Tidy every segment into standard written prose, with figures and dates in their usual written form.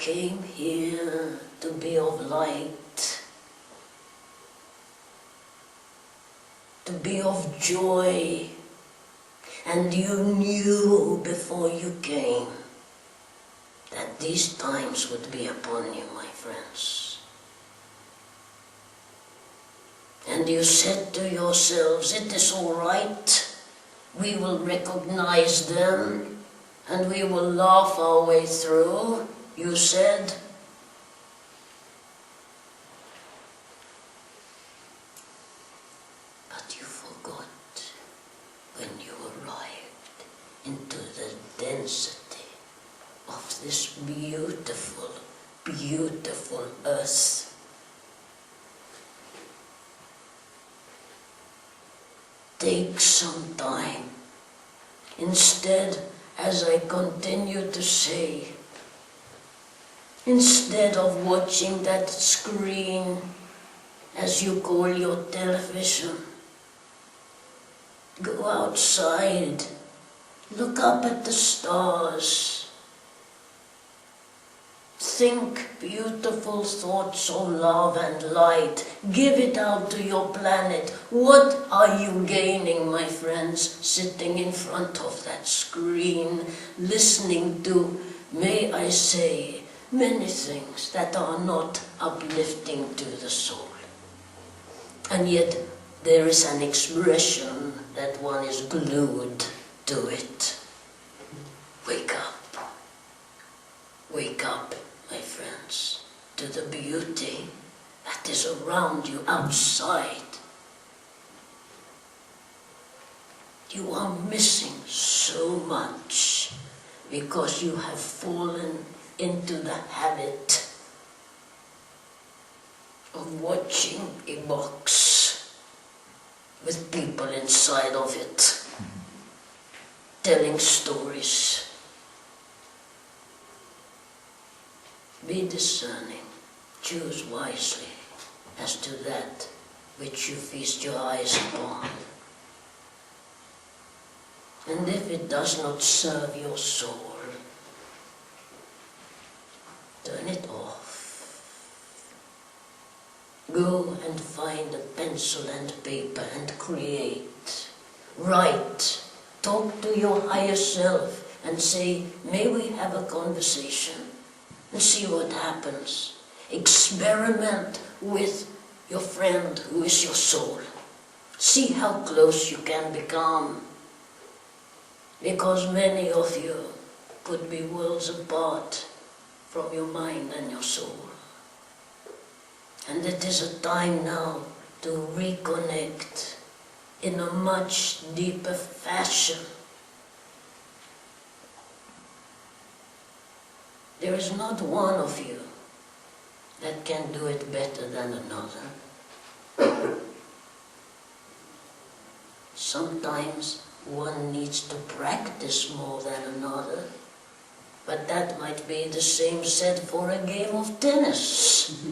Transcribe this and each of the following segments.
came here to be of light, to be of joy, and you knew before you came that these times would be upon you, my friends. And you said to yourselves, it is all right, we will recognize them, and we will laugh our way through, you said. But you forgot when you arrived into the density of this beautiful, beautiful earth. Take some time. Instead, as I continue to say, instead of watching that screen, as you call your television, go outside, look up at the stars, think beautiful thoughts of love and light, give it out to your planet. What are you gaining, my friends, sitting in front of that screen, listening to, may I say, many things that are not uplifting to the soul? And yet there is an expression that one is glued to it. Wake up. Wake up, my friends, to the beauty that is around you outside. You are missing so much because you have fallen into the habit of watching a box with people inside of it, telling stories. Be discerning, choose wisely as to that which you feast your eyes upon. And if it does not serve your soul, turn it off. Go and find a pencil and paper and create. Write. Talk to your higher self and say, may we have a conversation? And see what happens. Experiment with your friend who is your soul. See how close you can become. Because many of you could be worlds apart from your mind and your soul. And it is a time now to reconnect in a much deeper fashion. There is not one of you that can do it better than another. Sometimes one needs to practice more than another, but that might be the same said for a game of tennis.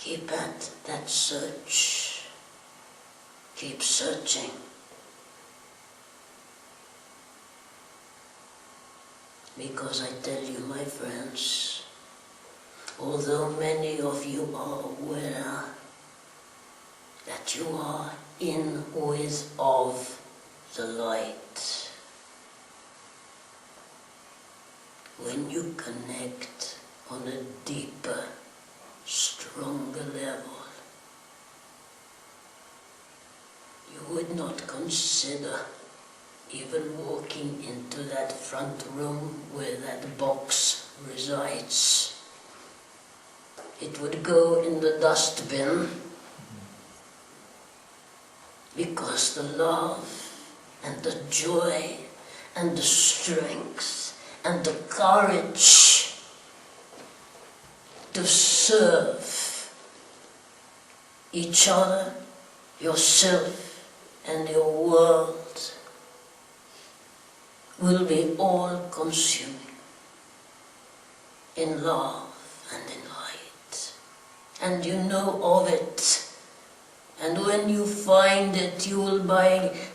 Keep at that search. Keep searching. Because I tell you, my friends, although many of you are aware that you are in with of the light, when you connect on a deeper, stronger level, you would not consider even walking into that front room where that box resides. It would go in the dustbin, because the love and the joy and the strength and the courage to serve each other, yourself and your world will be all-consuming in love and in light. And you know of it. And when you find it, you will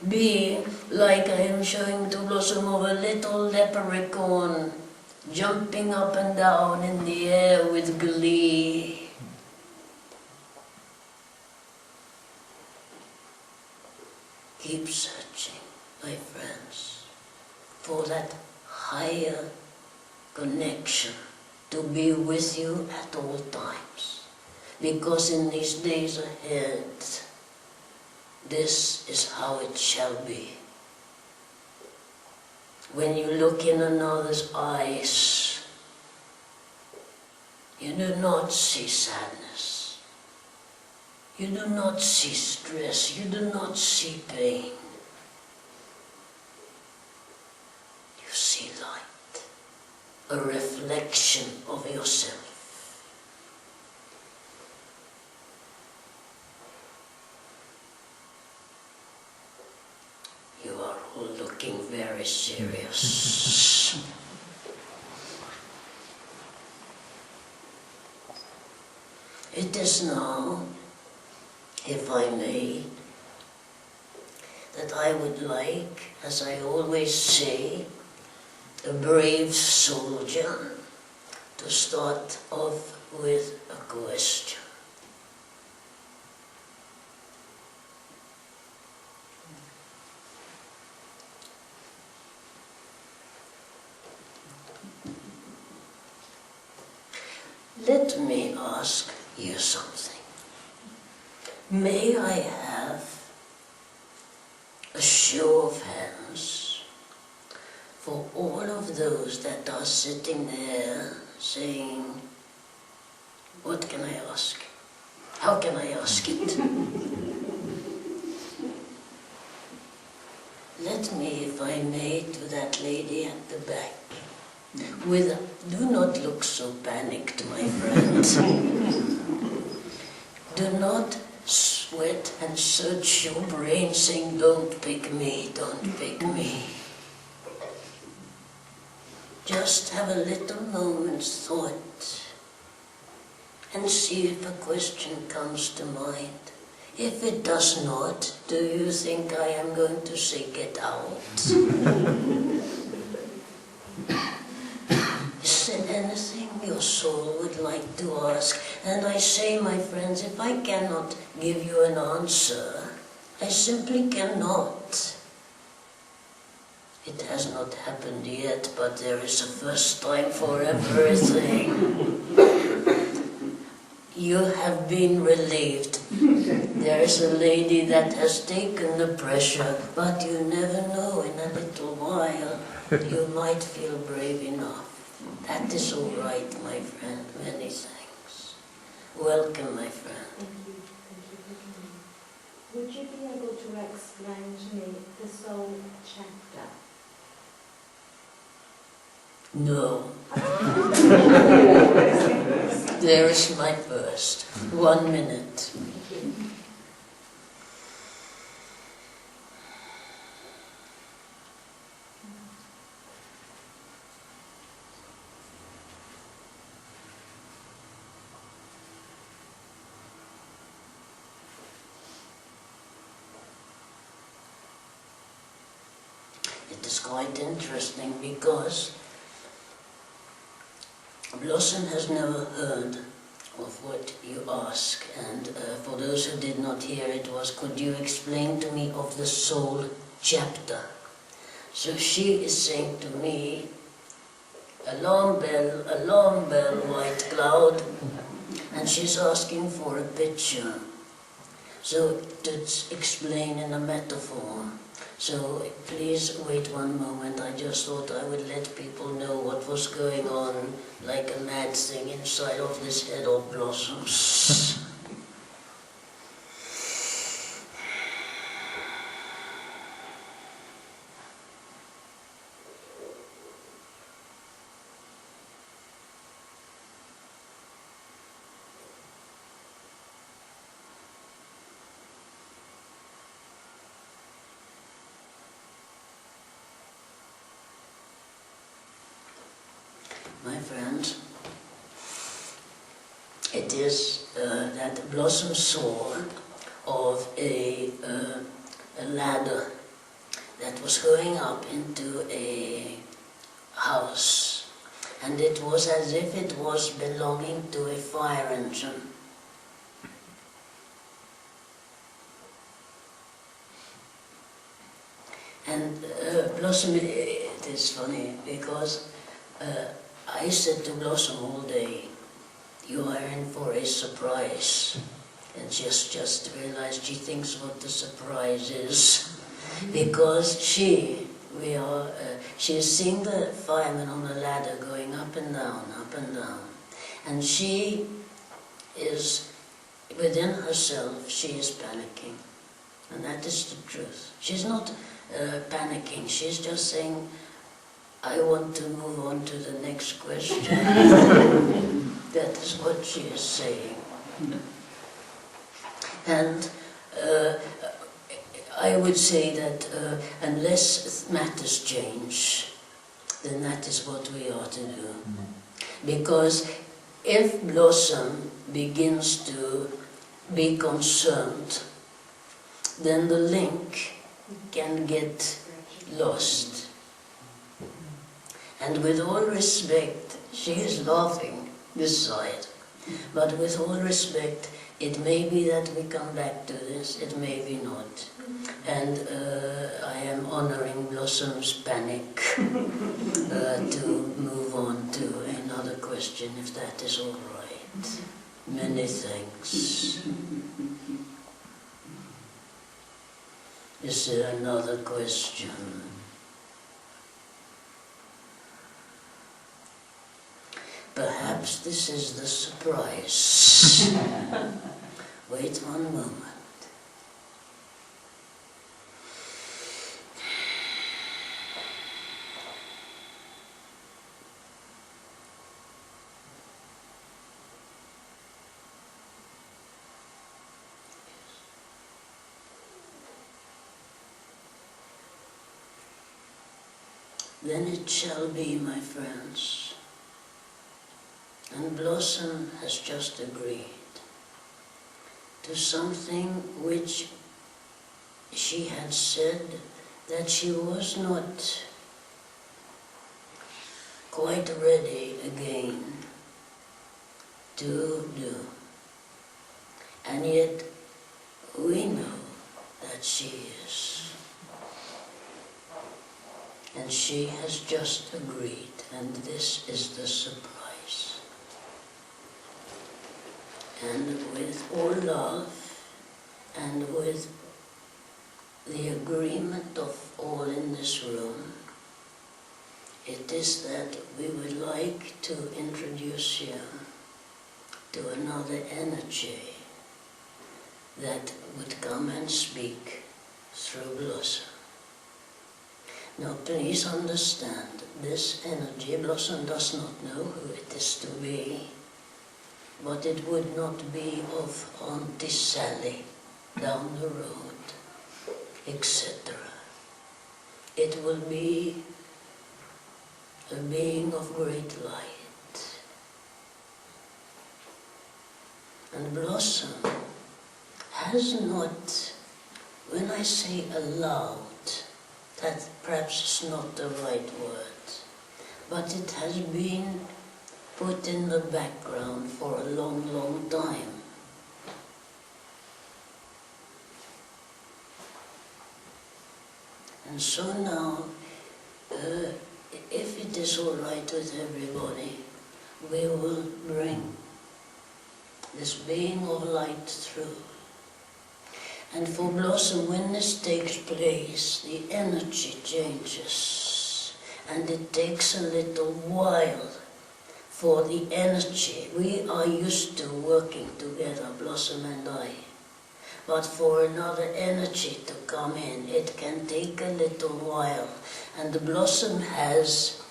be like I am showing to Blossom of a little leprechaun jumping up and down in the air with glee. Keep searching, my friends, for that higher connection to be with you at all times. Because in these days ahead, this is how it shall be. When you look in another's eyes, you do not see sadness. You do not see stress. You do not see pain. You see light, a reflection of yourself. You are all looking very serious. It is now, if I may, that I would like, as I always say, a brave soldier to start off with a question. Let me ask you something. May I have a show of hands for all of those that are sitting there saying, what can I ask? How can I ask it? Let me, if I may, to that lady at the back. Do not look so panicked, my friend. Do not sweat and search your brain saying, don't pick me, don't pick me. Just have a little moment's thought and see if a question comes to mind. If it does not, do you think I am going to say get out? Is there anything your soul would like to ask? And I say, my friends, if I cannot give you an answer, I simply cannot. It has not happened yet, but there is a first time for everything. You have been relieved. There is a lady that has taken the pressure, but you never know, in a little while you might feel brave enough. That is all right, my friend. Many thanks. Welcome, my friend. Thank you. Would you be able to explain to me the soul chapter? No. There is my first. 1 minute. It is quite interesting because Blossom has never heard of what you ask, and for those who did not hear, it was, could you explain to me of the soul chapter? So she is saying to me, alarm bell, white cloud, and she's asking for a picture. So to explain in a metaphor. So please wait 1 moment. I just thought I would let people know what was going on like a mad thing inside of this head of blossoms. My friend, it is that Blossom saw of a ladder that was going up into a house, and it was as if it was belonging to a fire engine. And Blossom, it is funny because I said to Blossom all day, "You are in for a surprise." And just realized she thinks what the surprise is. Because she's seeing the fireman on a ladder going up and down, up and down. And she is, within herself, she is panicking. And that is the truth. She's not panicking, she's just saying, "I want to move on to the next question." That is what she is saying. And I would say that unless matters change, then that is what we are to do. Because if Blossom begins to be concerned, then the link can get lost. And with all respect, she is laughing this side, but with all respect, it may be that we come back to this, it may be not. And I am honoring Blossom's panic to move on to another question, if that is all right. Many thanks. Is there another question? Perhaps this is the surprise. Wait one moment. Then it shall be, my friends. And Blossom has just agreed to something which she had said that she was not quite ready again to do. And yet we know that she is. And she has just agreed, and this is the surprise. And with all love, and with the agreement of all in this room, it is that we would like to introduce you to another energy that would come and speak through Blossom. Now please understand, this energy, Blossom does not know who it is to be, but it would not be of Auntie Sally down the road, etc. It will be a being of great light. And Blossom has not, when I say allowed, that perhaps is not the right word, but it has been put in the background for a long, long time. And so now, if it is all right with everybody, we will bring this being of light through. And for Blossom, when this takes place, the energy changes, and it takes a little while for the energy. We are used to working together, Blossom and I, but for another energy to come in, it can take a little while. And the Blossom has,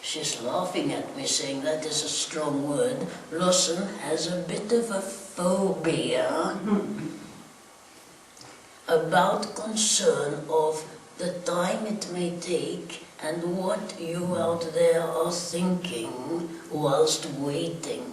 she's laughing at me saying that is a strong word, Blossom has a bit of a phobia about concern of the time it may take and what you out there are thinking whilst waiting.